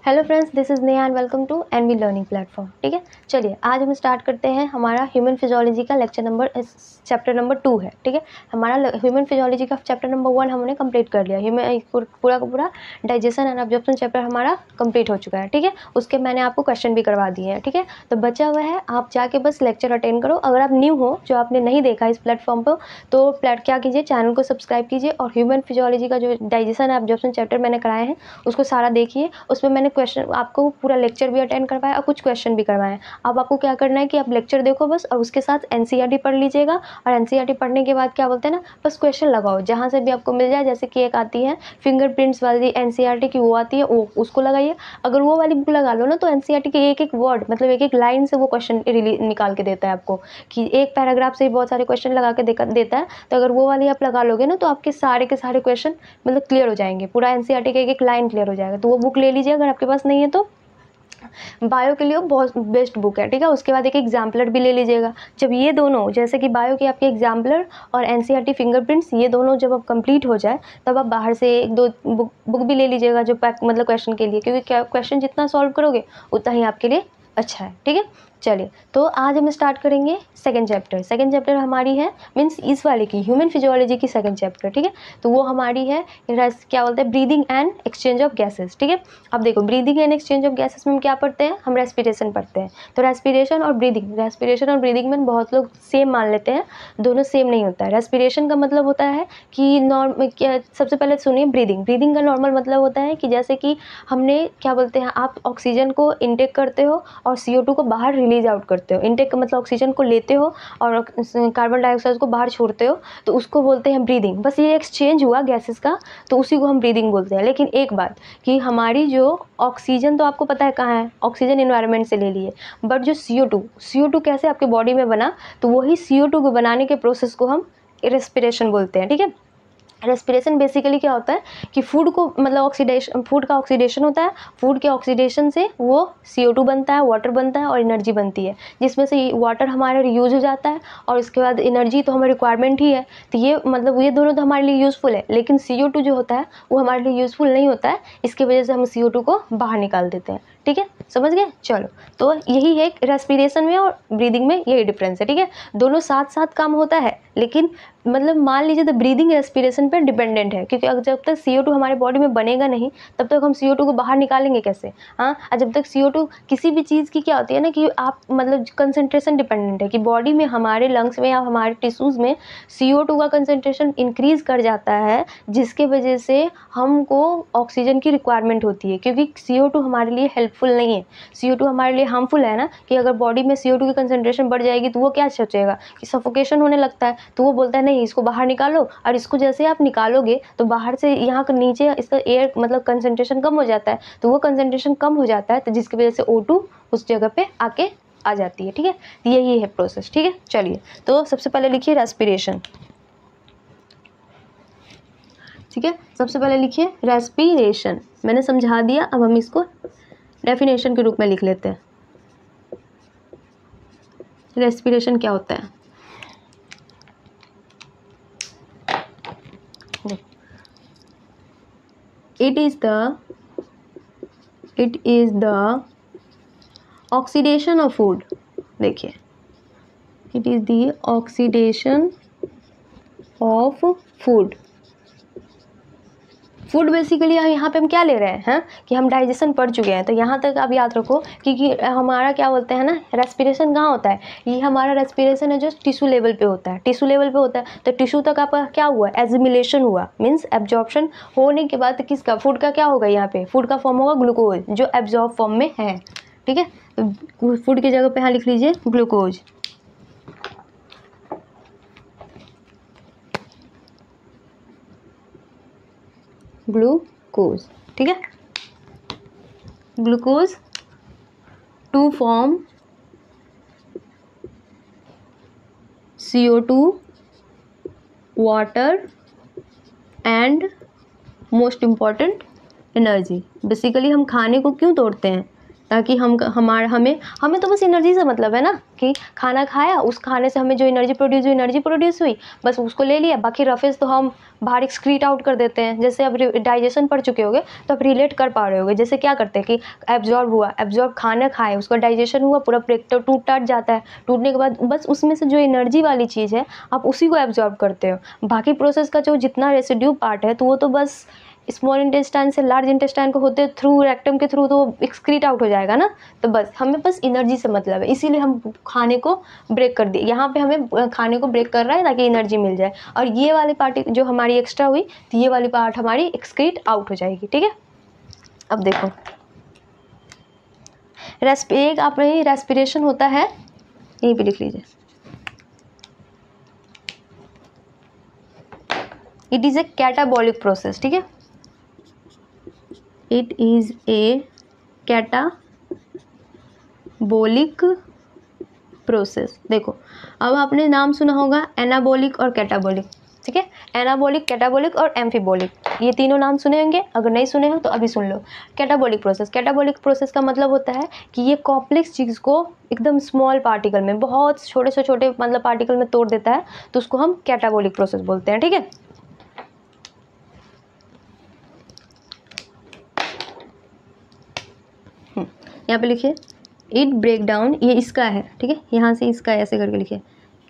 Hello friends, this is Neha and welcome to NV learning platform. ठीक है, चलिए आज हम स्टार्ट करते हैं। हमारा ह्यूमन फिजियोलॉजी का चैप्टर नंबर 2 है। ठीक है, हमारा ह्यूमन फिजियोलॉजी का चैप्टर नंबर 1 हमने कंप्लीट कर लिया। ह्यूमन पूरा का पूरा डाइजेशन एंड एब्जॉर्प्शन चैप्टर हमारा कंप्लीट हो चुका है। ठीक है, उसके मैंने आपको क्वेश्चन भी करवा दिए हैं। ठीक है, तो बचा हुआ है आप जाके बस लेक्चर अटेंड करो। अगर आप न्यू हो, जो आपने नहीं देखा इस प्लेटफॉर्म पर, तो क्या कीजिए, चैनल को सब्सक्राइब कीजिए और ह्यूमन फिजियोलॉजी का जो डाइजेशन एंड एब्जॉर्प्शन चैप्टर मैंने कराए हैं उसको सारा देखिए। उसमें मैंने क्वेश्चन आपको पूरा लेक्चर भी अटेंड करवाया और कुछ क्वेश्चन भी करवाए हैं। अब आपको क्या करना है कि आप लेक्चर देखो बस, और उसके साथ एनसीईआरटी पढ़ लीजिएगा। और एनसीईआरटी पढ़ने के बाद क्या बोलते हैं ना, बस क्वेश्चन लगाओ जहाँ से भी आपको मिल जाए। जैसे कि एक आती है फिंगरप्रिंट्स वाली एनसीईआरटी की, वो आती है, वो उसको लगाइए। अगर वो वाली बुक लगा लो ना, तो एनसीईआरटी के एक एक वर्ड, मतलब एक एक लाइन से वो क्वेश्चन निकाल के देता है आपको, कि एक पैराग्राफ से ही बहुत सारे क्वेश्चन लगा के देता है। तो अगर वो वाली आप लगा लोगे ना, तो आपके सारे के सारे क्वेश्चन मतलब क्लियर हो जाएंगे। पूरा एनसीईआरटी का एक एक लाइन क्लियर हो जाएगा। तो वो बुक ले लीजिए अगर आपके पास नहीं है तो। बायो के लिए बहुत बेस्ट बुक है। ठीक है, उसके बाद एक एग्जाम्पलर भी ले लीजिएगा। जब ये दोनों, जैसे कि बायो की आपके एग्जाम्पलर और एनसीईआरटी फिंगरप्रिंट्स, ये दोनों जब आप कंप्लीट हो जाए, तब आप बाहर से एक दो बुक भी ले लीजिएगा, जो मतलब क्वेश्चन के लिए, क्योंकि क्वेश्चन जितना सॉल्व करोगे उतना ही आपके लिए अच्छा है। ठीक है, चलिए तो आज हम स्टार्ट करेंगे सेकंड चैप्टर हमारी है, मीन्स इस वाले की ह्यूमन फिजियोलॉजी की सेकंड चैप्टर। ठीक है, तो वो हमारी है क्या बोलते हैं, breathing and exchange of gases. ठीक है, अब देखो breathing and exchange of gases में हम क्या पढ़ते हैं, हम रेस्पिरेशन पढ़ते हैं। तो रेस्पिरेशन और ब्रीदिंग में बहुत लोग सेम मान लेते हैं, दोनों सेम नहीं होता है। रेस्पिरेशन का मतलब होता है कि सबसे पहले सुनिए, ब्रीदिंग का नॉर्मल मतलब होता है कि जैसे कि हमने क्या बोलते हैं, आप ऑक्सीजन को इनटेक करते हो और CO2 को बाहर रिलीज आउट करते हो। इनटेक का मतलब ऑक्सीजन को लेते हो और कार्बन डाइऑक्साइड को बाहर छोड़ते हो, तो उसको बोलते हैं ब्रीदिंग। बस ये एक्सचेंज हुआ गैसेस का, तो उसी को हम ब्रीदिंग बोलते हैं। लेकिन एक बात कि हमारी जो ऑक्सीजन, तो आपको पता है कहाँ है, ऑक्सीजन एनवायरनमेंट से ले लिए, बट जो CO2 कैसे आपके बॉडी में बना, तो वही CO2 को बनाने के प्रोसेस को हम रेस्पिरेशन बोलते हैं। ठीक है, रेस्पिरेशन बेसिकली क्या होता है कि फूड को मतलब फूड का ऑक्सीडेशन होता है। फूड के ऑक्सीडेशन से वो CO2 बनता है, वाटर बनता है और एनर्जी बनती है, जिसमें से वाटर हमारा रीयूज हो जाता है और उसके बाद एनर्जी तो हमारी रिक्वायरमेंट ही है। तो ये मतलब ये दोनों तो हमारे लिए यूज़फुल है, लेकिन CO2 जो होता है वो हमारे लिए यूज़फुल नहीं होता है। इसकी वजह से हम CO2 को बाहर निकाल देते हैं। ठीक है, समझ गए। चलो, तो यही है रेस्पिरेशन में और ब्रीदिंग में यही डिफरेंस है। ठीक है, दोनों साथ साथ काम होता है, लेकिन मतलब मान लीजिए तो ब्रीदिंग रेस्पिरेशन पर डिपेंडेंट है, क्योंकि जब तक CO2 हमारे बॉडी में बनेगा नहीं, तब तक हम CO2 को बाहर निकालेंगे कैसे। हाँ, और जब तक CO2 किसी भी चीज़ की क्या होती है ना, कि आप मतलब कंसंट्रेशन डिपेंडेंट है, कि बॉडी में हमारे लंग्स में या हमारे टिश्यूज़ में CO2 का कंसंट्रेशन इंक्रीज़ कर जाता है, जिसके वजह से हमको ऑक्सीजन की रिक्वायरमेंट होती है। क्योंकि CO2 हमारे लिए हेल्पफुल नहीं है, CO2 हमारे लिए हार्मफुल है ना, कि अगर बॉडी में CO2 की कंसंट्रेशन बढ़ जाएगी तो वो क्या सोचेगा कि सफोकेशन होने लगता है, तो वो बोलता है नहीं, इसको बाहर निकालो। और इसको जैसे आप निकालोगे तो बाहर से यहाँ के नीचे इसका एयर मतलब कंसंट्रेशन कम हो जाता है, तो वो कंसंट्रेशन कम हो जाता है, तो जिसकी वजह से O2 उस जगह पे आके आ जाती है। ठीक है, यही है प्रोसेस। ठीक है, चलिए तो सबसे पहले लिखिए रेस्पिरेशन। ठीक है, सबसे पहले लिखिए रेस्पिरेशन, मैंने समझा दिया। अब हम इसको डेफिनेशन के रूप में लिख लेते हैं। रेस्पिरेशन क्या होता है, it is the oxidation of food। देखिए, it is the oxidation of food। Food basically यहाँ पे हम क्या ले रहे हैं कि हम डाइजेशन पढ़ चुके हैं, तो यहाँ तक आप याद रखो कि हमारा क्या बोलते हैं ना, रेस्पिरेशन कहाँ होता है। ये हमारा रेस्पिरेशन है जो टिश्यू लेवल पे होता है, तो टिश्यू तक आपका क्या हुआ, एजिमिलेशन हुआ, मीन्स एब्जॉर्प्शन होने के बाद किसका, फूड का क्या होगा, यहाँ पे फूड का फॉर्म होगा ग्लूकोज, जो एब्जॉर्ब फॉर्म में है। ठीक है, तो फूड की जगह पे यहाँ लिख लीजिए ग्लूकोज। ग्लूकोज, ठीक है, glucose to form CO2, water and most important energy. Basically हम खाने को क्यों तोड़ते हैं, ताकि हमें तो बस एनर्जी से मतलब है ना, कि खाना खाया, उस खाने से हमें जो एनर्जी प्रोड्यूस हुई, बस उसको ले लिया, बाकी रफेज तो हम बाहर एक्सक्रीट आउट कर देते हैं। जैसे अब डाइजेशन पढ़ चुके होगे तो आप रिलेट कर पा रहे होगे, जैसे क्या करते हैं कि एब्जॉर्ब खाना खाए, उसका डाइजेशन हुआ, पूरा तो टूट जाता है, टूटने के बाद बस उसमें से जो एनर्जी वाली चीज़ है आप उसी को एब्जॉर्ब करते हो। बाकी प्रोसेस का जो जितना रेसिड्यू पार्ट है तो वो तो बस स्मॉल इंटेस्टाइन से लार्ज इंटेस्टाइन को होते थ्रू, रेक्टम के थ्रू तो एक्सक्रीट आउट हो जाएगा ना। तो बस हमें बस एनर्जी से मतलब है, इसीलिए हम खाने को ब्रेक कर दिए। यहाँ पे हमें खाने को ब्रेक कर रहा है ताकि एनर्जी मिल जाए, और ये वाली पार्ट जो हमारी एक्स्ट्रा हुई तो ये वाली पार्ट हमारी एक्सक्रीट आउट हो जाएगी। ठीक है, अब देखो एक आप रेस्पिरेशन होता है, यहीं पे लिख लीजिए, it is a catabolic process. ठीक है, it is a catabolic process. देखो अब आपने नाम सुना होगा एनाबॉलिक और कैटाबॉलिक। ठीक है, एनाबॉलिक, कैटाबॉलिक और एम्फीबॉलिक, ये तीनों नाम सुने होंगे, अगर नहीं सुने हो तो अभी सुन लो। कैटाबॉलिक प्रोसेस का मतलब होता है कि ये कॉम्प्लेक्स चीज़ को एकदम स्मॉल पार्टिकल में, बहुत छोटे से छोटे मतलब पार्टिकल में तोड़ देता है, तो उसको हम कैटाबॉलिक प्रोसेस बोलते हैं। ठीक है, यहाँ पे लिखिए इट ब्रेक डाउन, ये इसका है। ठीक है, यहाँ से इसका ऐसे करके लिखिए,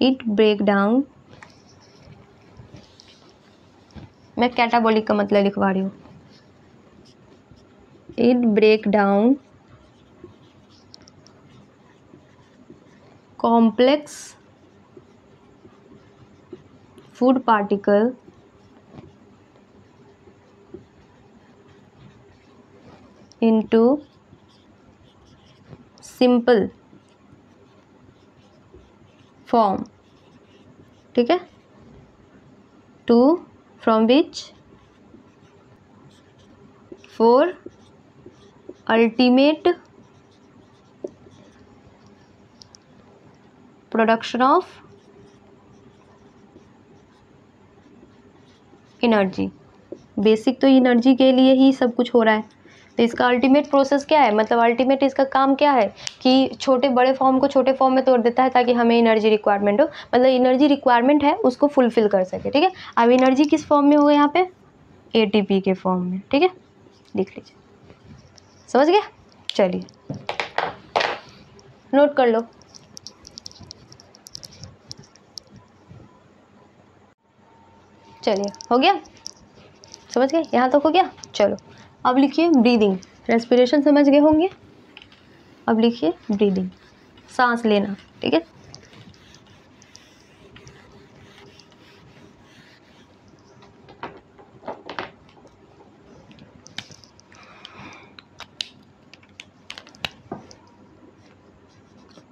इट ब्रेक डाउन, मैं कैटाबॉलिक का मतलब लिखवा रही हूँ, it break down complex food particle into simple form. ठीक है, from which for ultimate production of energy. Basic तो एनर्जी के लिए ही सब कुछ हो रहा है, तो इसका अल्टीमेट प्रोसेस क्या है, मतलब अल्टीमेट इसका काम क्या है कि छोटे बड़े फॉर्म को छोटे फॉर्म में तोड़ देता है ताकि हमें एनर्जी रिक्वायरमेंट हो, मतलब एनर्जी रिक्वायरमेंट है उसको फुलफिल कर सके। ठीक है, अब एनर्जी किस फॉर्म में होगा, यहाँ पे एटीपी के फॉर्म में। ठीक है, लिख लीजिए, समझ गया। चलिए नोट कर लो, चलिए हो गया, समझ गए, यहाँ तक हो गया। चलो अब लिखिए ब्रीदिंग। रेस्पिरेशन समझ गए होंगे, अब लिखिए ब्रीदिंग, सांस लेना। ठीक है,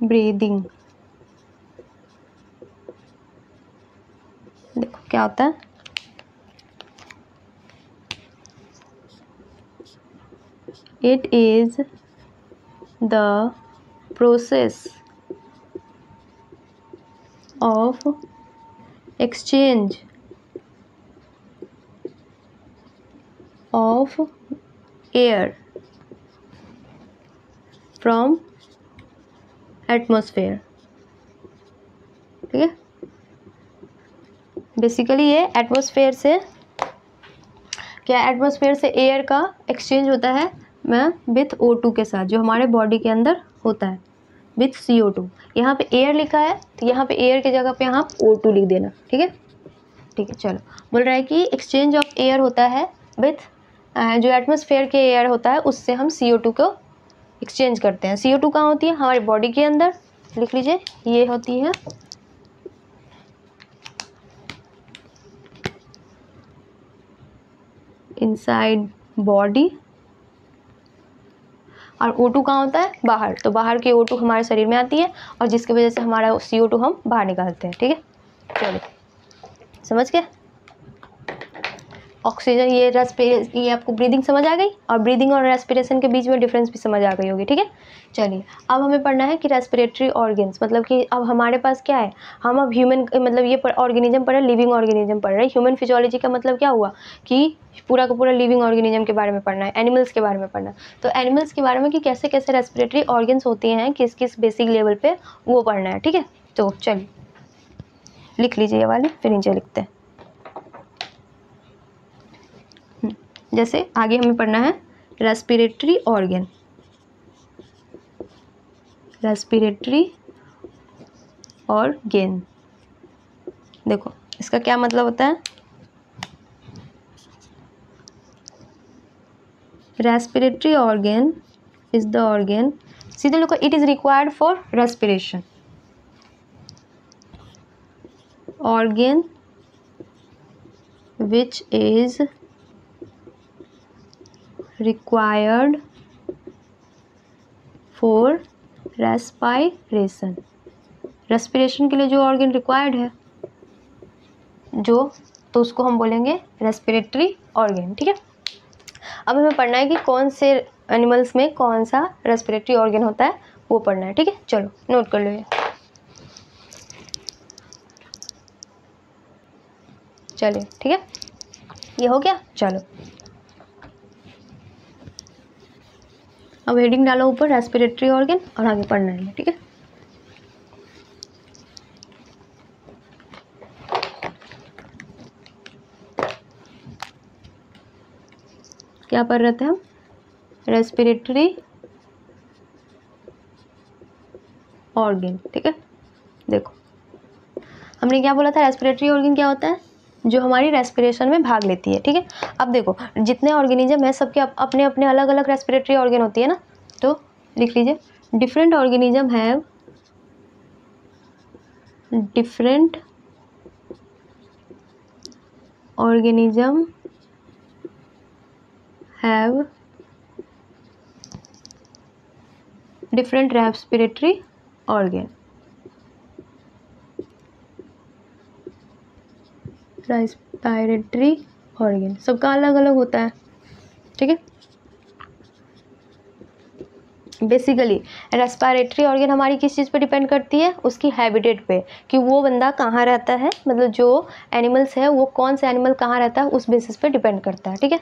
ब्रीदिंग, देखो क्या होता है, it is the process of exchange of air from atmosphere। ठीक है, बेसिकली ये एटमॉस्फेयर से एटमॉस्फेयर से एयर का एक्सचेंज होता है विथ O2 के साथ, जो हमारे बॉडी के अंदर होता है, विथ CO2। यहाँ पे एयर लिखा है तो यहाँ पे एयर की जगह पे यहाँ O2 लिख देना। ठीक है, ठीक है, चलो बोल रहा है कि एक्सचेंज ऑफ एयर होता है विथ जो एटमॉस्फेयर के एयर होता है उससे हम CO2 को एक्सचेंज करते हैं। CO2 कहाँ होती है, हमारी बॉडी के अंदर, लिख लीजिए ये होती है इनसाइड बॉडी, और O2 कहाँ होता है, बाहर। तो बाहर की O2 हमारे शरीर में आती है और जिसकी वजह से हमारा CO2 हम बाहर निकालते हैं। ठीक है, चलो समझ गए। ऑक्सीजन, ये आपको ब्रीदिंग समझ आ गई, और ब्रीदिंग और रेस्पिरेशन के बीच में डिफरेंस भी समझ आ गई होगी, ठीक है। चलिए अब हमें पढ़ना है कि रेस्पिरेटरी ऑर्गन्स, मतलब कि अब हमारे पास क्या है, हम अब ह्यूमन, मतलब ये ऑर्गेनिज्म पढ़ रहे, लिविंग ऑर्गेनिज्म पढ़ रहे। ह्यूमन फिजियोलॉजी का मतलब क्या हुआ कि पूरा का पूरा लिविंग ऑर्गेनिज्म के बारे में पढ़ना है, एनिमल्स के बारे में पढ़ना है। तो एनिमल्स के बारे में कि कैसे कैसे रेस्पिरेटरी ऑर्गन्स होते हैं, किस किस बेसिक लेवल पे, वो पढ़ना है, ठीक है। तो चलिए लिख लीजिए ये वाली, फिर नीचे लिखते हैं। जैसे आगे हमें पढ़ना है रेस्पिरेटरी ऑर्गन, रेस्पिरेटरी ऑर्गन। देखो इसका क्या मतलब होता है, respiratory organ is the organ, सीधे लिखो, it is required for respiration, organ which is required for respiration, respiration के लिए जो ऑर्गन रिक्वायर्ड है जो, तो उसको हम बोलेंगे रेस्पिरेटरी ऑर्गन, ठीक है। अब हमें पढ़ना है कि कौन से एनिमल्स में कौन सा रेस्पिरेटरी ऑर्गन होता है, वो पढ़ना है, ठीक है। चलो नोट कर लो ये। चलिए ठीक है, ये हो गया। चलो अब हेडिंग डालो ऊपर रेस्पिरेटरी ऑर्गन और आगे पढ़ना है, ठीक है। क्या पढ़ रहे थे हम, रेस्पिरेटरी ऑर्गन, ठीक है। देखो हमने क्या बोला था, रेस्पिरेटरी ऑर्गन क्या होता है, जो हमारी रेस्पिरेशन में भाग लेती है, ठीक है। अब देखो जितने ऑर्गेनिज्म है सबके अपने अपने अलग अलग रेस्पिरेटरी ऑर्गन होती है ना, तो लिख लीजिए, different organism have different organism have different respiratory organ, respiratory organ सबका अलग अलग होता है, ठीक है। बेसिकली रेस्पिरेटरी ऑर्गन हमारी किस चीज़ पे डिपेंड करती है, उसकी हैबिटेट पे, कि वो बंदा कहाँ रहता है, मतलब जो एनिमल्स है वो कौन से एनिमल कहाँ रहता है, उस बेसिस पे डिपेंड करता है, ठीक है।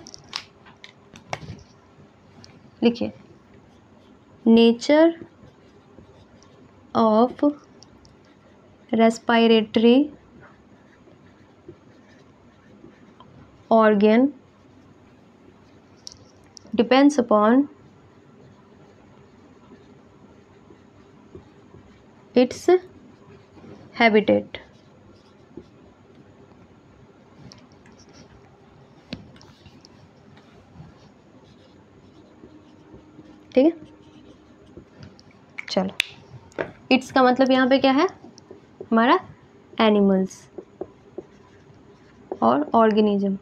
लिखिए, nature of respiratory organ depends upon its habitat, ठीक है। चलो इट्स का मतलब यहाँ पे क्या है, हमारा एनिमल्स और ऑर्गेनिज्म।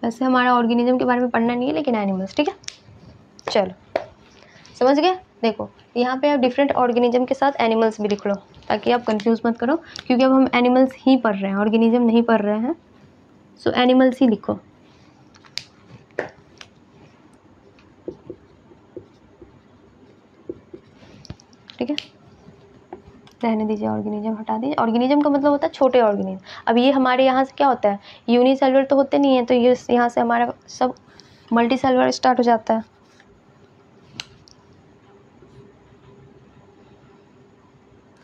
वैसे हमारा ऑर्गेनिज्म के बारे में पढ़ना नहीं है, लेकिन एनिमल्स, ठीक है। चलो समझ गए। देखो यहाँ पे आप डिफरेंट ऑर्गेनिज्म के साथ एनिमल्स भी लिख लो, ताकि आप कंफ्यूज मत करो, क्योंकि अब हम एनिमल्स ही पढ़ रहे हैं, ऑर्गेनिज्म नहीं पढ़ रहे हैं। सो एनिमल्स ही लिखो, ठीक है। रहने दीजिए, ऑर्गेनिज्म हटा दीजिए। ऑर्गेनिज्म का मतलब होता है छोटे ऑर्गेनिज्म। अब ये हमारे यहाँ से क्या होता है, यूनिसेलुलर तो होते नहीं है, तो ये यहाँ से हमारा सब मल्टी सेलुलर स्टार्ट हो जाता है।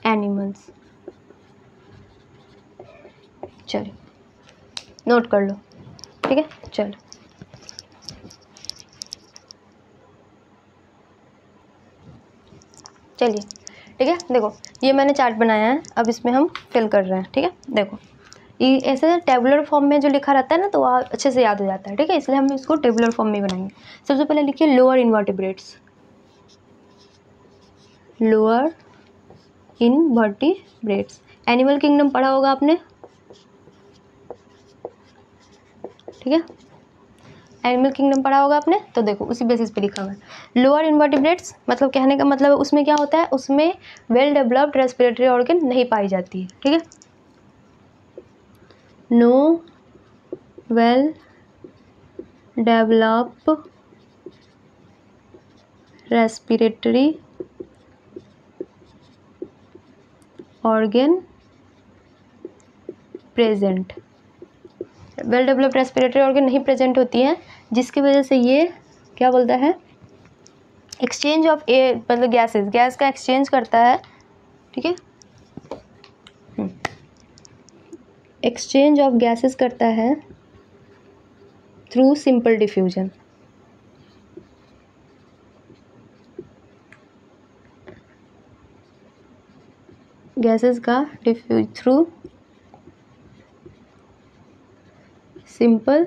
एनिमल्स, चलिए नोट कर लो, ठीक है। चलो चलिए ठीक है। देखो ये मैंने चार्ट बनाया है, अब इसमें हम फिल कर रहे हैं, ठीक है। देखो ये ऐसे टेबुलर फॉर्म में जो लिखा रहता है ना, तो वह अच्छे से याद हो जाता है, ठीक है, इसलिए हम इसको टेबुलर फॉर्म में बनाएंगे। सबसे पहले लिखिए lower invertebrates, lower invertebrates. Animal kingdom पढ़ा होगा आपने, ठीक है, एनिमल किंगडम पढ़ा होगा आपने, तो देखो उसी बेसिस पे लिखा हुआ है। लोअर इनवर्टिब्रेट्स मतलब कहने का मतलब है उसमें क्या होता है, उसमें वेल डेवलप्ड रेस्पिरेटरी ऑर्गन नहीं पाई जाती है, ठीक है। No well develop respiratory organ present. Well developed respiratory organ नहीं प्रेजेंट होती है, जिसकी वजह से ये क्या बोलता है, एक्सचेंज ऑफ एयर मतलब गैसेस, गैस का एक्सचेंज करता है, ठीक है, एक्सचेंज ऑफ गैसेस करता है थ्रू सिंपल डिफ्यूजन। गैसेस का डिफ्यूज थ्रू सिंपल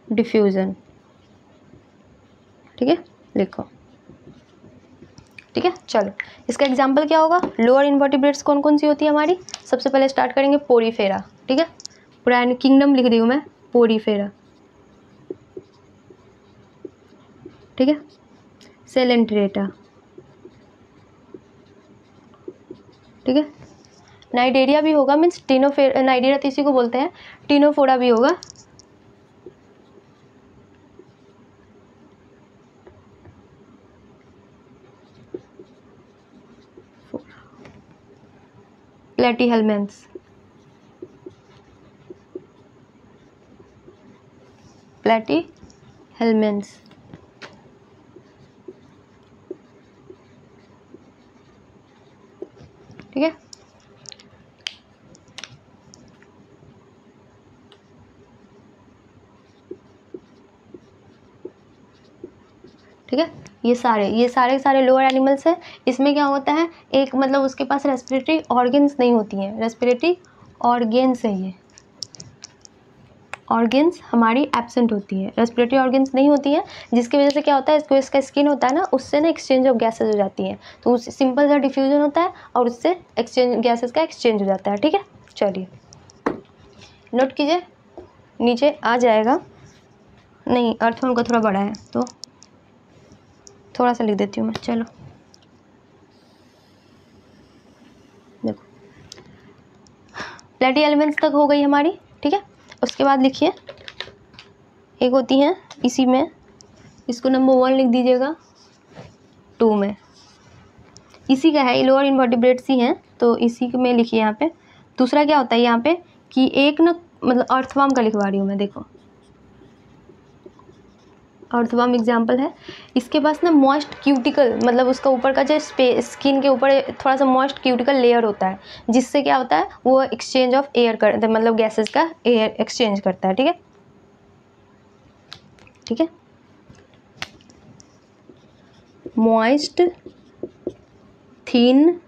डिफ्यूजन, ठीक है, लिखो, ठीक है। चलो इसका एग्जाम्पल क्या होगा, लोअर इन्वर्टिब्रेट्स कौन कौन सी होती है हमारी, सबसे पहले स्टार्ट करेंगे पोरीफेरा, ठीक है, पूरा किंगडम लिख दी हूँ मैं, पोरीफेरा, ठीक है, सेलेंट्रेटा, ठीक है, नाइडेरिया भी होगा, मीन्स टिनोफेरा, नाइडेरिया तो इसी को बोलते हैं, टिनोफोरा भी होगा, प्लेटीहेल्मेंस, प्लेटीहेल्मेंस, ठीक है, ठीक है, ये सारे लोअर एनिमल्स हैं। इसमें क्या होता है, एक मतलब उसके पास रेस्पिरेटरी ऑर्गन्स नहीं होती हैं, रेस्पिरेटरी ऑर्गन्स है, ये ऑर्गन्स हमारी एब्सेंट होती है, रेस्पिरेटरी ऑर्गन्स नहीं होती हैं, जिसकी वजह से क्या होता है, इसको इसका स्किन होता है ना, उससे ना एक्सचेंज ऑफ गैसेज हो जाती हैं, तो उस सिंपल सा डिफ्यूजन होता है और उससे एक्सचेंज गैसेज का एक्सचेंज हो जाता है, ठीक है। चलिए नोट कीजिए, नीचे आ जाएगा, नहीं अर्थवर्म का थोड़ा बड़ा है तो थोड़ा सा लिख देती हूँ मैं, चलो देखो, प्लेटी एलिमेंट्स तक हो गई हमारी, ठीक है। उसके बाद लिखिए, एक होती हैं इसी में, इसको नंबर 1 लिख दीजिएगा, 2 में इसी का है, लोअर इन्वर्टिब्रेट्स ही हैं तो इसी में लिखिए यहाँ पे। दूसरा क्या होता है यहाँ पे कि एक ना मतलब अर्थवर्म का लिखवा रही हूँ मैं, देखो अर्थवर्म एग्जाम्पल है, इसके पास ना मॉइस्ट क्यूटिकल मतलब उसका ऊपर का जो स्किन के ऊपर थोड़ा सा मॉइस्ट क्यूटिकल लेयर होता है, जिससे क्या होता है वो एक्सचेंज ऑफ एयर कर मतलब गैसेस का एयर एक्सचेंज करता है, ठीक है, ठीक है, moist thin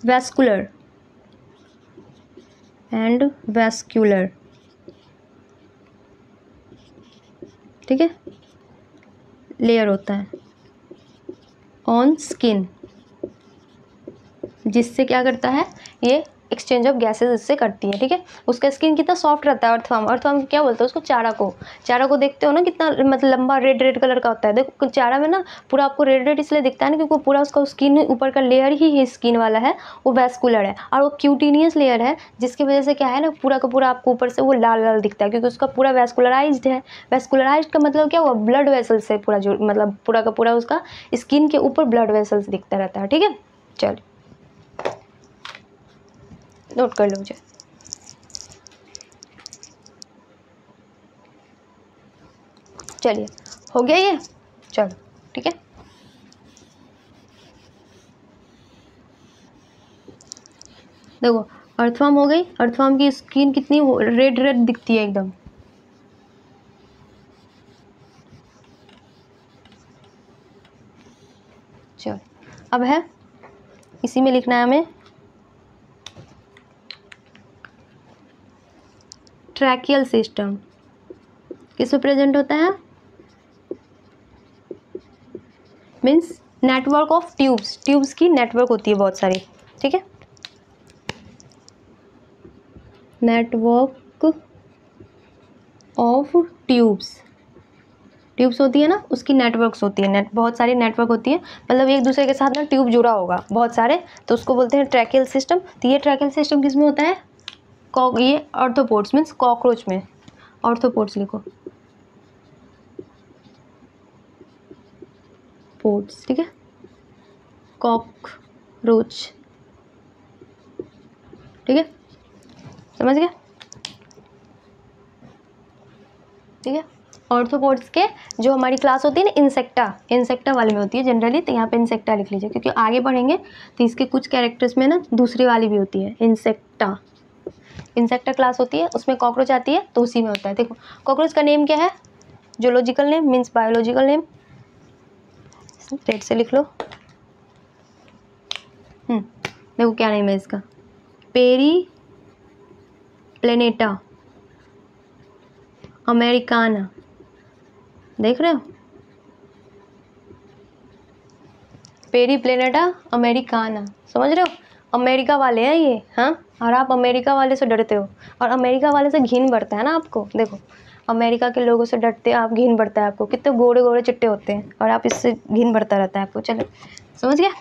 vascular and vascular, ठीक है, लेयर होता है ऑन स्किन, जिससे क्या करता है ये एक्सचेंज ऑफ गैसेस इससे करती है, ठीक है। उसका स्किन कितना सॉफ्ट रहता है, अर्थवर्म क्या बोलते हैं उसको, चारा को देखते हो ना कितना मतलब लंबा रेड कलर का होता है, देखो चारा में ना पूरा आपको रेड इसलिए दिखता है ना क्योंकि पूरा उसका स्किन ऊपर का लेयर ही स्किन वाला है, वो वैस्कुलर है और वो क्यूटिनियस लेयर है, जिसकी वजह से क्या है ना पूरा का पूरा आपको ऊपर से वो लाल लाल दिखता है क्योंकि उसका पूरा वैस्कुलराइज्ड है। वैस्कुलराइज्ड का मतलब क्या हुआ, ब्लड वेसल्स से पूरा जो मतलब पूरा का पूरा उसका स्किन के ऊपर ब्लड वेसल्स दिखता रहता है, ठीक है। चल नोट कर लो मुझे, चलिए हो गया ये, चलो ठीक है। देखो अर्थवर्म हो गई, अर्थवर्म की स्किन कितनी रेड दिखती है एकदम, चलो अब है इसी में लिखना है हमें ट्रैकियल सिस्टम, किसमें प्रेजेंट होता है, मीन्स नेटवर्क ऑफ ट्यूब्स की नेटवर्क होती है बहुत सारी, ठीक है, नेटवर्क ऑफ ट्यूब्स, ट्यूब्स होती है ना, उसकी नेटवर्क्स होती है, बहुत सारी नेटवर्क होती है, मतलब एक दूसरे के साथ ना ट्यूब जुड़ा होगा बहुत सारे, तो उसको बोलते हैं ट्रैकियल सिस्टम। तो ये ट्रैकियल सिस्टम किस में होता है? ये ऑर्थोपोड्स मीन्स कॉकरोच में, ऑर्थोपोड्स लिखो, पोड्स, ठीक है, कॉकरोच, ठीक है, समझ गया, ठीक है। ऑर्थोपोड्स के जो हमारी क्लास होती है ना इंसेक्टा वाले में होती है जनरली, तो यहाँ पे इंसेक्टा लिख लीजिए, क्योंकि आगे बढ़ेंगे तो इसके कुछ कैरेक्टर्स में ना दूसरी वाली भी होती है, इंसेक्टा क्लास होती है, उसमें कॉकरोच आती है, तो उसी में होता है। देखो कॉकरोच का नेम क्या है? Zoological name means biological name, red से लिख लो। देखो क्या नेम है इसका, पेरी प्लेनेटा अमेरिकाना, देख रहे हो, पेरी प्लेनेटा अमेरिकाना, समझ रहे हो, अमेरिका वाले हैं ये, हाँ, और आप अमेरिका वाले से डरते हो, और अमेरिका वाले से घिन बढ़ता है ना आपको। देखो अमेरिका के लोगों से डरते हैं आप, घिन बढ़ता है आपको, कितने गोरे गोरे चिट्टे होते हैं, और आप इससे घिन बढ़ता रहता है आपको। चलो समझ गया।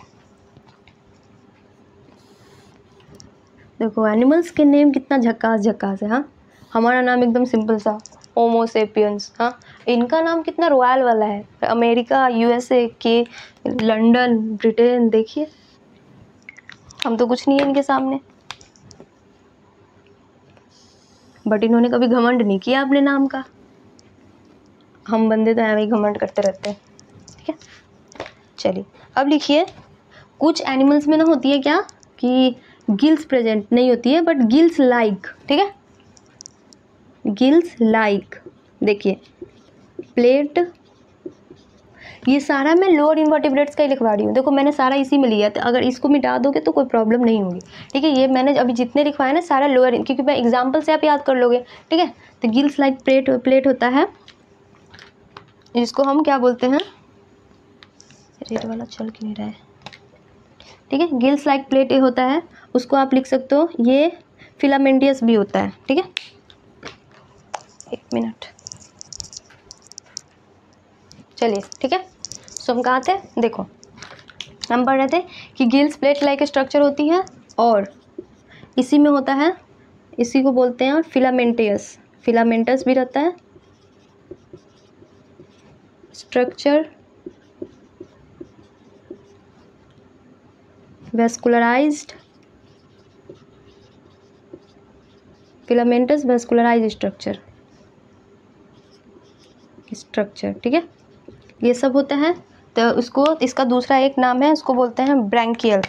देखो एनिमल्स के नेम कितना झक्कास है, हाँ, हमारा नाम एकदम सिंपल सा होमो सेपियंस, हाँ, इनका नाम कितना रॉयल वाला है, अमेरिका, यूएसए के, लंदन, ब्रिटेन, देखिए हम तो कुछ नहीं है इनके सामने, बट इन्होंने कभी घमंड नहीं किया अपने नाम का, हम बंदे तो ऐਵੇਂ ही घमंड करते रहते हैं, ठीक है। चलिए अब लिखिए, कुछ एनिमल्स में ना होती है क्या कि गिल्स प्रेजेंट नहीं होती है, बट गिल्स लाइक, ठीक है, गिल्स लाइक, देखिए प्लेट, ये सारा मैं लोअर इन्वर्टिब्रेट्स का ही लिखवा रही हूँ, देखो मैंने सारा इसी में लिया था, अगर इसको मिटा दोगे तो कोई प्रॉब्लम नहीं होगी, ठीक है। ये मैंने अभी जितने लिखवाए ना सारा लोअर, क्योंकि मैं एग्जाम्पल से आप याद कर लोगे, ठीक है। तो गिल्स लाइक प्लेट होता है, जिसको हम क्या बोलते हैं, रेड वाला चल क्यों नहीं रहा है, ठीक है, गिल्स लाइक प्लेट होता है, उसको आप लिख सकते हो, ये फिलामेंटियस भी होता है, ठीक है। एक मिनट, चलिए ठीक है। सो हम कहाँ थे, देखो हम पढ़ रहे थे कि गिल्स प्लेट लाइक स्ट्रक्चर होती है, और इसी में होता है, इसी को बोलते हैं फिलामेंटियस, फिलामेंटस भी रहता है structure, vascularised, filamentous vascularised structure, ठीक है, ये सब होता है। तो उसको, इसका दूसरा एक नाम है, उसको बोलते हैं ब्रैंकियल,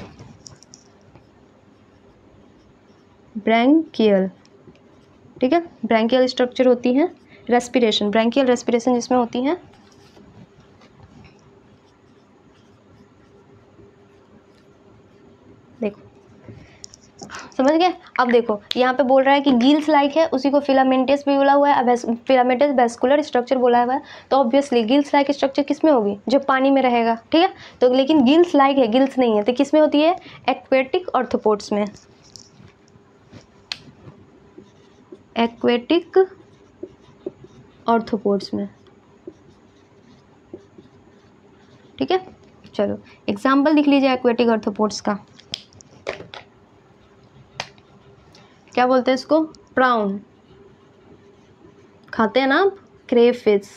ठीक है। ब्रैंकियल स्ट्रक्चर होती है, रेस्पिरेशन, ब्रैंकियल रेस्पिरेशन जिसमें होती है, देखो समझ गए। अब देखो यहाँ पे बोल रहा है कि गिल्स लाइक है, उसी को फिलामेंटस भी बोला हुआ है, फिलामेंटस वेस्कुलर स्ट्रक्चर बोला हुआ है, तो ऑब्वियसली गिल्स लाइक स्ट्रक्चर किस में होगी, जो पानी में रहेगा, ठीक है। तो लेकिन गिल्स लाइक है, गिल्स नहीं है, तो किस में होती है, एक्वेटिक ऑर्थोपोड्स में, एक्वेटिक ऑर्थोपोड्स में, ठीक है। चलो एग्जाम्पल लिख लीजिए एक्वेटिक ऑर्थोपोड्स का, क्या बोलते हैं इसको, प्राउन, खाते हैं ना आप, क्रेव फिश,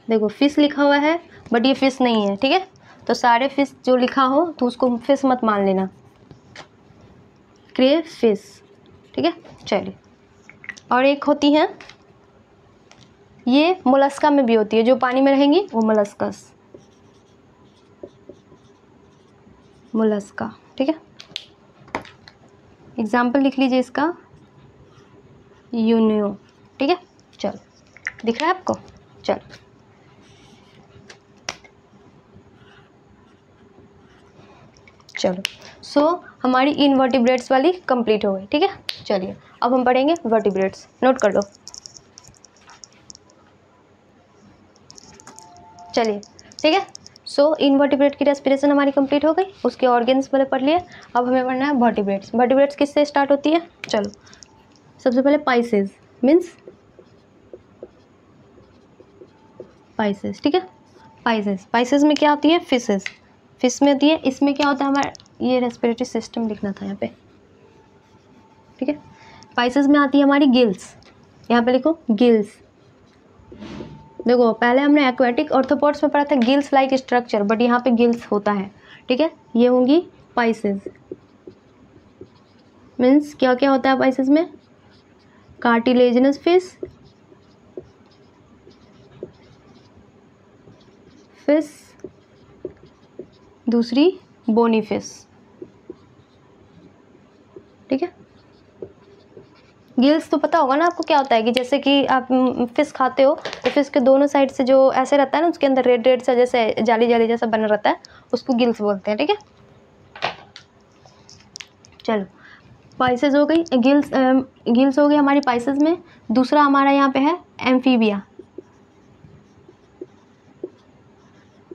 देखो फिश लिखा हुआ है बट ये फिश नहीं है, ठीक है। तो सारे फिश जो लिखा हो तो उसको फिश मत मान लेना, क्रेव फिश, ठीक है। चलिए और एक होती है, ये मोलस्का में भी होती है, जो पानी में रहेंगी वो मोलस्कस, मोलस्का, ठीक है। एग्जाम्पल लिख लीजिए इसका, यूनियो, ठीक है। चलो दिख रहा है आपको, चलो सो हमारी इनवर्टिब्रेट्स वाली कंप्लीट हो गई, ठीक है। चलिए अब हम पढ़ेंगे वर्टिब्रेट्स, नोट कर लो। चलिए ठीक है। सो इनवर्टिब्रेट की रेस्पिरेशन हमारी कंप्लीट हो गई, उसके ऑर्गेन्स पहले पढ़ लिए, अब हमें पढ़ना है वर्टिब्रेट्स। वर्टिब्रेट्स किससे स्टार्ट होती है, चलो सबसे पहले पाइसेस मीन्स पाइसेस, ठीक है। पाइसेस में क्या होती है? फिशेस। फिश में होती है, इसमें क्या होता है हमारा, ये रेस्पिरेटरी सिस्टम लिखना था यहाँ पे, ठीक है। पाइसेस में आती है हमारी गिल्स, यहाँ पे लिखो गिल्स। देखो पहले हमने एक्वेटिक ऑर्थ्रोपोड्स में पढ़ा था गिल्स लाइक स्ट्रक्चर, बट यहाँ पे गिल्स होता है, ठीक है। ये होंगी पाइसेस। मीन्स क्या क्या होता है पाइसेस में? कार्टिलेजिनस फिश, दूसरी बोनी फिश, ठीक है। गिल्स तो पता होगा ना आपको क्या होता है, कि जैसे कि आप फिश खाते हो तो फिश के दोनों साइड से जो ऐसे रहता है ना, उसके अंदर रेड रेड सा जैसे जाली जाली जैसा बना रहता है, उसको गिल्स बोलते हैं, ठीक है। चलो पाइसेस हो गई, गिल्स हो गई हमारी पाइसेस में। दूसरा हमारा यहाँ पे है एम्फीबिया,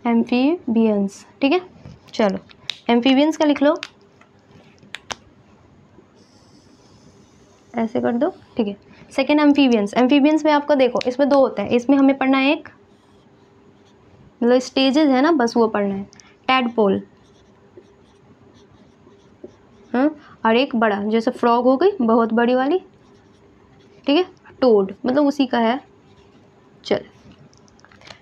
एम्फीबियंस, ठीक है। चलो एम्फीबियंस का लिख लो, ऐसे कर दो, ठीक है। सेकेंड एम्फीबियंस में आपको देखो इसमें दो होता है, इसमें हमें पढ़ना है एक, मतलब स्टेजेस है ना, बस वो पढ़ना है। टैडपोल, हाँ, और एक बड़ा जैसे फ्रॉग हो गई बहुत बड़ी वाली, ठीक है। टोड मतलब उसी का है। चल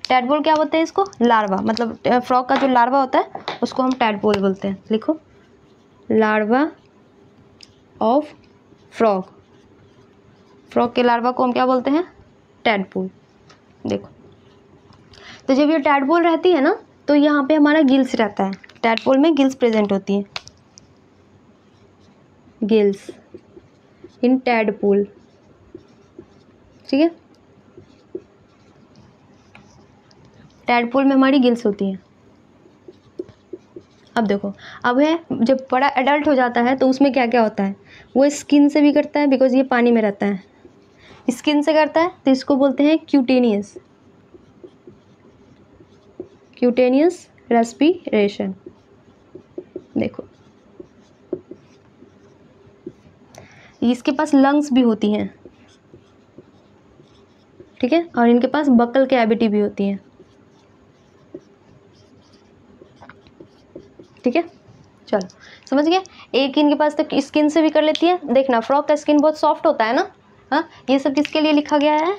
टैडपोल क्या बोलते हैं इसको? लार्वा, मतलब फ्रॉग का जो लार्वा होता है उसको हम टैडपोल बोलते हैं। लिखो लार्वा ऑफ फ्रॉग, फ्रॉग के लार्वा को हम क्या बोलते हैं? टैडपोल। देखो तो जब ये टैडपोल रहती है ना, तो यहाँ पे हमारा गिल्स रहता है, टैडपोल में गिल्स प्रेजेंट होती हैं, गिल्स इन टैडपोल, ठीक है। टैडपोल में हमारी गिल्स होती हैं। अब देखो, अब है जब बड़ा एडल्ट हो जाता है तो उसमें क्या क्या होता है? वो स्किन से भी करता है, बिकॉज ये पानी में रहता है, स्किन से करता है, तो इसको बोलते हैं क्यूटेनियस, क्यूटेनियस रेस्पिरेशन। देखो इसके पास लंग्स भी होती हैं, ठीक है, और इनके पास बकल कैविटी भी होती है, ठीक है। चलो समझ गए। एक इनके पास तो स्किन से भी कर लेती है, देखना फ्रॉग का स्किन बहुत सॉफ्ट होता है ना। हाँ, ये सब किसके लिए लिखा गया है?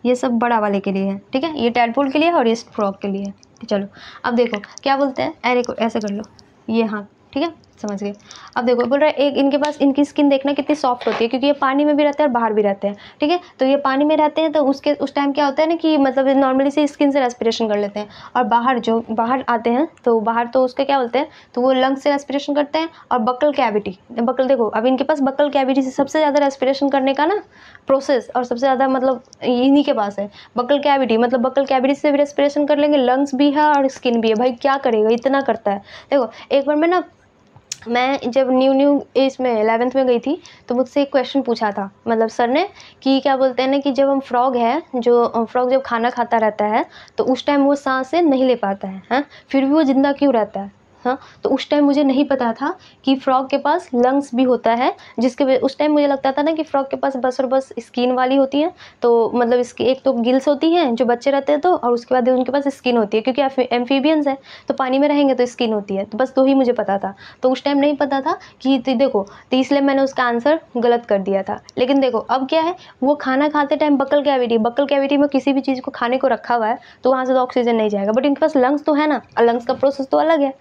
ये सब बड़ा वाले के लिए है, ठीक है। ये टैडपोल के लिए और ये फ्रॉग के लिए है। चलो अब देखो क्या बोलते हैं, अरे को ऐसे कर लो, ये हाँ, ठीक है, समझ गए। अब देखो बोल रहा है एक इनके पास, इनकी स्किन देखना कितनी सॉफ्ट होती है, क्योंकि ये पानी में भी रहते हैं और बाहर भी रहते हैं, ठीक है। तो ये पानी में रहते हैं तो उस टाइम क्या होता है ना, कि मतलब नॉर्मली से स्किन से रेस्पिरेशन कर लेते हैं, और बाहर आते हैं तो बाहर तो उसका क्या बोलते हैं, तो वो लंग्स से रेस्पिरेशन करते हैं। और बकल कैविटी, बकल देखो अब इनके पास बकल कैविटी से सबसे ज़्यादा रेस्पिरेशन करने का ना प्रोसेस, और सबसे ज़्यादा मतलब इन्हीं के पास है बकल कैविटी, मतलब बकल कैविटी से भी रेस्पिरेशन कर लेंगे, लंग्स भी है और स्किन भी है। भाई क्या करेगा, इतना करता है। देखो एक बार मैं जब न्यू इसमें 11th में गई थी, तो मुझसे एक क्वेश्चन पूछा था मतलब सर ने, कि क्या बोलते हैं ना, कि जब हम फ्रॉग जब खाना खाता रहता है तो उस टाइम वो सांसें नहीं ले पाता है, हाँ, फिर भी वो जिंदा क्यों रहता है? हाँ, तो उस टाइम मुझे नहीं पता था कि फ्रॉग के पास लंग्स भी होता है, उस टाइम मुझे लगता था ना कि फ्रॉग के पास बस और बस स्किन वाली होती है, तो मतलब इसकी एक तो गिल्स होती हैं जो बच्चे रहते हैं तो, और उसके बाद उनके पास स्किन होती है, क्योंकि एम्फीबियंस है तो पानी में रहेंगे तो स्किन होती है, तो बस दो ही मुझे पता था। तो उस टाइम नहीं पता था कि देखो, तो इसलिए मैंने उसका आंसर गलत कर दिया था। लेकिन देखो अब क्या है, वो खाना खाते टाइम बकल कैविटी में किसी भी चीज़ को खाने को रखा हुआ है तो वहाँ से तो ऑक्सीजन नहीं जाएगा, बट इनके पास लंग्स तो है ना, और लंग्स का प्रोसेस तो अलग है,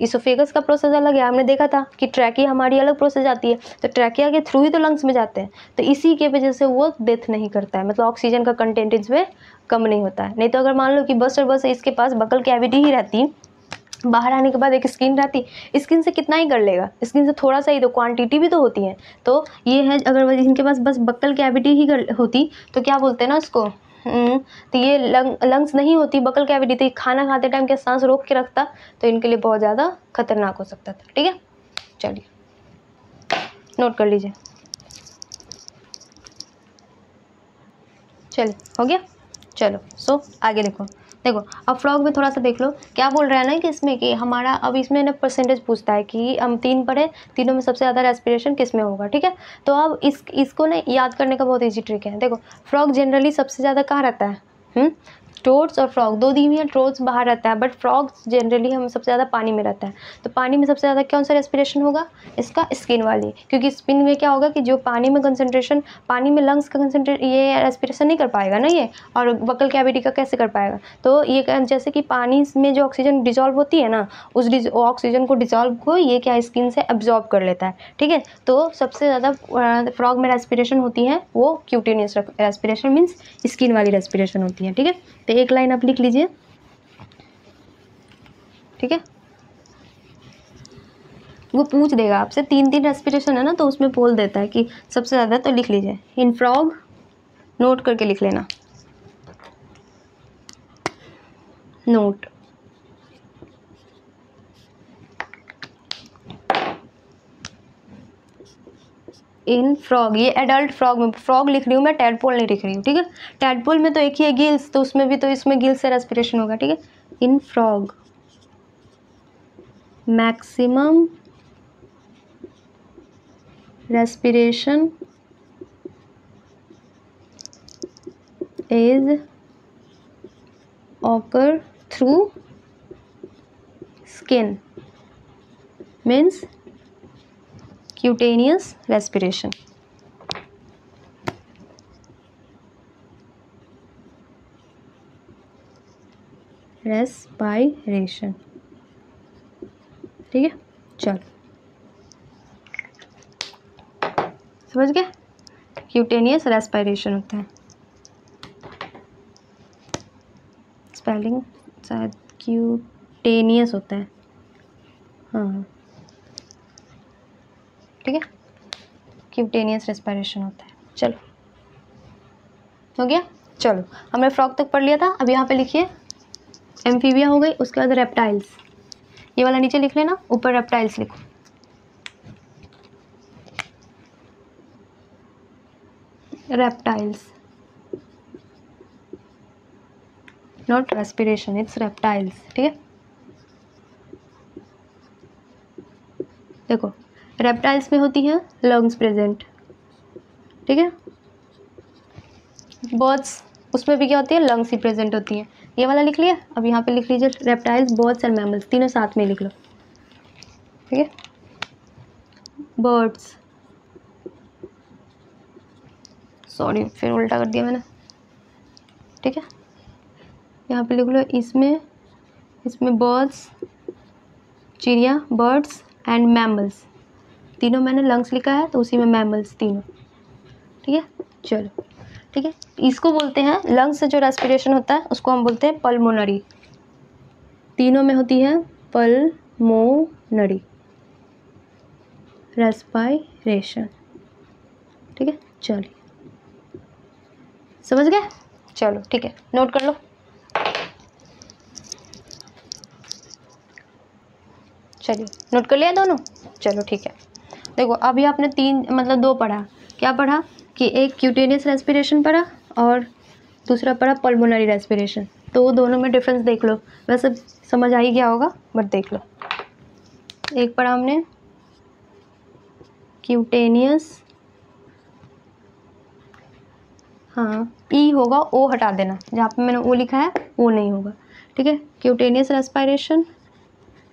इसोफेगस का प्रोसेस अलग है। हमने देखा था कि ट्रैकिया हमारी अलग प्रोसेस आती है, तो ट्रैकिया के थ्रू ही तो लंग्स में जाते हैं, तो इसी के वजह से वो डेथ नहीं करता है, मतलब ऑक्सीजन का कंटेंट इसमें कम नहीं होता है। नहीं तो अगर मान लो कि बस और बस इसके पास बकल कैविटी ही रहती, बाहर आने के बाद एक स्किन रहती, स्किन से कितना ही कर लेगा, स्किन से थोड़ा सा ही, तो क्वांटिटी भी तो होती है। तो ये है, अगर इनके पास बस बकल कैविटी ही होती तो क्या बोलते हैं ना उसको, तो ये लंग्स नहीं होती, बकल कैविटी थी, खाना खाते टाइम क्या सांस रोक के रखता, तो इनके लिए बहुत ज़्यादा खतरनाक हो सकता था, ठीक है। चलिए नोट कर लीजिए, चलिए हो गया। चलो आगे देखो, देखो अब फ्रॉग में थोड़ा सा देख लो क्या बोल रहा है ना कि इसमें कि हमारा अब इसमें ना परसेंटेज पूछता है कि हम 3 पढ़े, तीनों में सबसे ज़्यादा रेस्पिरेशन किस में होगा, ठीक है। तो अब इसको ना याद करने का बहुत ईजी ट्रिक है। देखो फ्रॉग जनरली सबसे ज़्यादा कहाँ रहता है, टोड्स और फ्रॉग दो दी हुई है, टोड्स बाहर रहता है बट फ्रॉग जनरली हम सबसे ज़्यादा पानी में रहता है। तो पानी में सबसे ज़्यादा कौन सा रेस्पिरेशन होगा, इसका स्किन वाली, क्योंकि स्किन में क्या होगा कि जो पानी में कंसंट्रेशन, पानी में लंग्स का कंसंट्रेट ये रेस्पिरेशन नहीं कर पाएगा ना ये, और बकल कैविटी का कैसे कर पाएगा। तो ये जैसे कि पानी में जो ऑक्सीजन डिजॉल्व होती है ना, उस ऑक्सीजन को डिजॉल्व को ये क्या स्किन से एब्जॉर्ब कर लेता है, ठीक है। तो सबसे ज़्यादा फ्रॉग में रेस्पिरेशन होती है वो क्यूटेनियस रेस्पिरेशन, मीन्स स्किन वाली रेस्पिरेशन होती है, ठीक है। तो एक लाइन आप लिख लीजिए, ठीक है। वो पूछ देगा आपसे 3 रेस्पिरेशन है ना, तो उसमें बोल देता है कि सबसे ज़्यादा, तो लिख लीजिए इन फ्रॉग, नोट करके लिख लेना, नोट। इन फ्रॉग, ये एडल्ट फ्रॉग में फ्रॉग लिख रही हूँ मैं, टैडपोल नहीं लिख रही हूँ, ठीक है। टैडपोल में तो एक ही है गिल्स, तो उसमें भी तो इसमें गिल्स से रेस्पिरेशन होगा, ठीक है। इन frog maximum respiration is occur through skin, means cutaneous respiration. respiration, ठीक है। चलो समझ गए, क्यूटेनियस रेस्पिरेशन होता है, स्पेलिंग शायद क्यूटेनियस होता है, हाँ ठीक है, क्यूटेनियस रेस्पिरेशन होता है। चलो हो गया, चलो हमने फ्रॉग तक पढ़ लिया था। अब यहाँ पे लिखिए एम्फीबिया हो गई, उसके बाद रेप्टाइल्स, ये वाला नीचे लिख लेना, ऊपर रेप्टाइल्स लिखो। Reptiles, not respiration, it's reptiles, ठीक है। देखो रेप्टाइल्स में होती हैं लंग्स प्रेजेंट, ठीक है। बर्ड्स, उसमें भी क्या होती है, लंग्स ही प्रेजेंट होती हैं। ये वाला लिख लिया। अब यहाँ पे लिख लीजिए रेप्टाइल्स, बर्ड्स एंड मैमल्स, तीनों साथ में लिख लो, ठीक है। बर्ड्स, सॉरी फिर उल्टा कर दिया मैंने, ठीक है। यहाँ पे लिख लो इसमें बर्ड्स, चिड़िया, बर्ड्स एंड मैमल्स, तीनों मैंने लंग्स लिखा है तो उसी में मैमल्स तीनों, ठीक है। चलो ठीक है, इसको बोलते हैं लंग्स से जो रेस्पिरेशन होता है उसको हम बोलते हैं पल्मोनरी, तीनों में होती है पल्मोनरी रेस्पिरेशन, ठीक है। चलिए समझ गए, चलो ठीक है, नोट कर लो। चलिए नोट कर लिया दोनों, चलो ठीक है। देखो अभी आपने 2 पढ़ा, क्या पढ़ा कि एक क्यूटेनियस रेस्पिरेशन पढ़ा और दूसरा पढ़ा पल्मोनरी रेस्पिरेशन, तो दोनों में डिफरेंस देख लो, वैसे समझ आ ही गया होगा बट देख लो। एक पढ़ा हमने क्यूटेनियस, हाँ ई होगा, ओ हटा देना, जहाँ पे मैंने ओ लिखा है ओ नहीं होगा, ठीक है। क्यूटेनियस रेस्पिरेशन,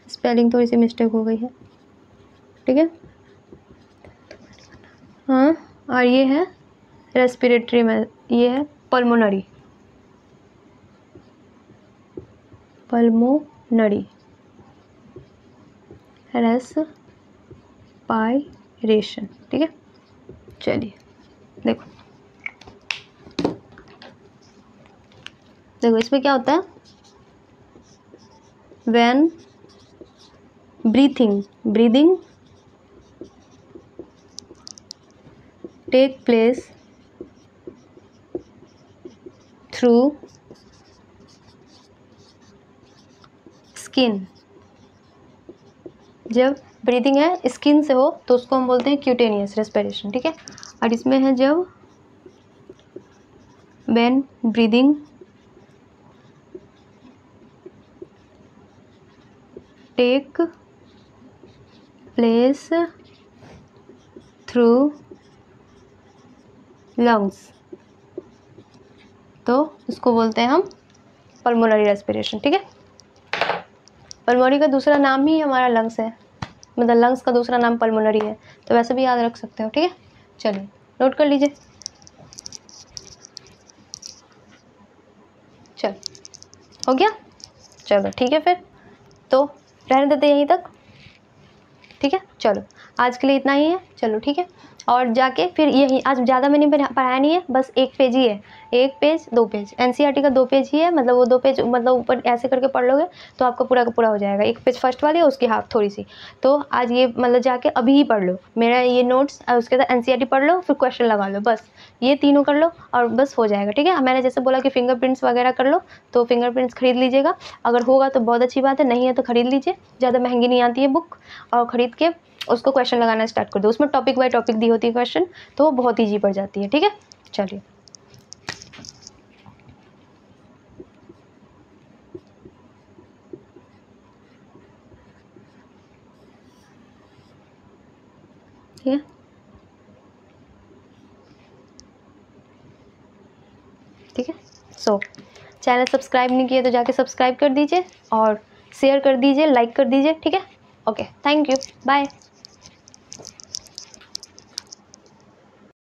स्पेलिंग थोड़ी सी मिस्टेक हो गई है, ठीक है। हाँ और ये है रेस्पिरेटरी में, ये है पल्मोनरी, पल्मोनरी रेस्पिरेशन, ठीक है। चलिए देखो इसमें क्या होता है, when breathing take place through skin, जब ब्रीदिंग है स्किन से हो तो उसको हम बोलते हैं क्यूटेनियस रेस्पिरेशन, ठीक है। और इसमें है जब when breathing take place through lungs, तो उसको बोलते हैं हम पल्मोनरी रेस्पिरेशन। ठीक है, पल्मोनरी का दूसरा नाम ही हमारा लंग्स है, मतलब लंग्स का दूसरा नाम पल्मोनरी है, तो वैसे भी याद रख सकते हो। ठीक है, चलिए नोट कर लीजिए। चल हो गया, चलो ठीक है, फिर तो रहने देते यहीं तक। ठीक है, चलो आज के लिए इतना ही है। चलो ठीक है, और जाके फिर यही, आज ज़्यादा मैंने पढ़ाया नहीं है, बस एक पेज ही है, एक पेज 2 पेज, एनसीईआरटी का 2 पेज ही है, मतलब वो 2 पेज मतलब ऊपर ऐसे करके पढ़ लोगे तो आपका पूरा का पूरा हो जाएगा। एक पेज फर्स्ट वाली है, उसकी हाफ थोड़ी सी, तो आज ये मतलब जाके अभी ही पढ़ लो मेरा ये नोट्स, उसके बाद एनसीईआरटी पढ़ लो, फिर क्वेश्चन लगा लो, बस ये तीनों कर लो और बस हो जाएगा। ठीक है, मैंने जैसे बोला कि फिंगरप्रिंट्स वगैरह कर लो, तो फिंगरप्रिंट्स खरीद लीजिएगा, अगर होगा तो बहुत अच्छी बात है, नहीं है तो खरीद लीजिए, ज़्यादा महंगी नहीं आती है बुक, और ख़रीद के उसको क्वेश्चन लगाना स्टार्ट कर दो। उसमें टॉपिक बाय टॉपिक दी होती है क्वेश्चन, तो बहुत ईजी पड़ जाती है। ठीक है, चलिए ठीक है, ठीक है। सो चैनल सब्सक्राइब नहीं किए तो जाके सब्सक्राइब कर दीजिए और शेयर कर दीजिए, लाइक कर दीजिए। ठीक है, ओके, थैंक यू, बाय।